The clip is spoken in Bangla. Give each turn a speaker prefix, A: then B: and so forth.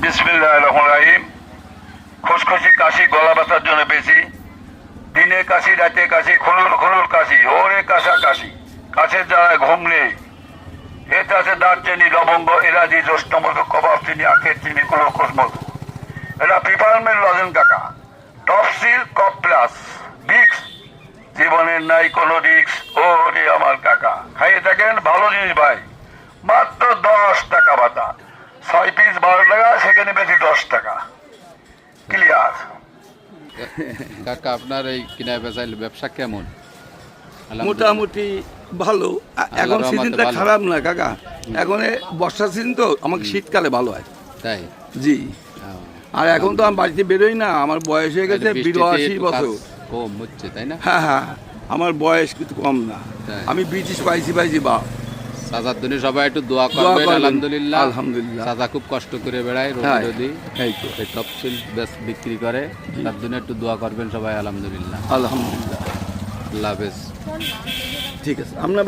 A: বিসমিল্লাহির রহমানির রহিম। খসখসি কাশি, গলা ব্যথার জন্য বেশি, দিনে কাশি, রাতে কাশি, খুলুল খুলুল কাশি, ওরে কাশা কাশি, কাছের জায়গায় ঘুম নেই। এতে আছে দারচিনি, লবঙ্গ, এলাচি, জোষ্ণমধু, কবাব চিনি, আখের চিনি, গ্লুকোজ মধু। এটা পিপারমেন্ট লজেন কাকা, টপসিল, কপ প্লাস, ভিক্স। জীবনের নাই কোনো রিক্স, ও রে আমার কাকা। খাইয়ে থাকেন, ভালো জিনিস ভাই, মাত্র 10 টাকা বাতা। 6 পিস 12 টাকা, সেখানে বেশি 10 টাকা। ক্লিয়ার।
B: কাকা আপনার এই কিনা বেচাইল ব্যবসা কেমন?
C: মোটামুটি ভালো। এখন
B: আল্লাহর রহমতে
C: সিজনটা
B: ভালো।
C: খারাপ না কাকা, এখন বর্ষা সিজন তো আমাকে শীতকালে ভালো হয়।
B: তাই
C: জি, আর এখন তো আমি বাড়িতে বেরোই না, আমার বয়স হয়ে গেছে
B: বৃষ্টিতে
C: 82
B: একটু
C: বছর।
B: কাজ কম হচ্ছে তাই না?
C: হ্যাঁ হ্যাঁ, আমার বয়স কিন্তু কম না,
B: তাই।
C: আমি ব্রিটিশ পাইছি বা
B: সাজার জন্য সবাই একটু দোয়া
C: দোয়া
B: করবেন।
C: করবেন।
B: আলহামদুলিল্লাহ
C: আলহামদুলিল্লাহ।
B: সাজা খুব কষ্ট করে বেড়ায়,
C: হ্যাঁ,
B: রোদি
C: এই তো
B: এই তফসিল বেশ বিক্রি করে, তার জন্য একটু দোয়া করবেন সবাই। আলহামদুলিল্লাহ,
C: আলহামদুলিল্লাহ।
B: আল্লাহ হাফেজ।
C: ঠিক আছে, আপনার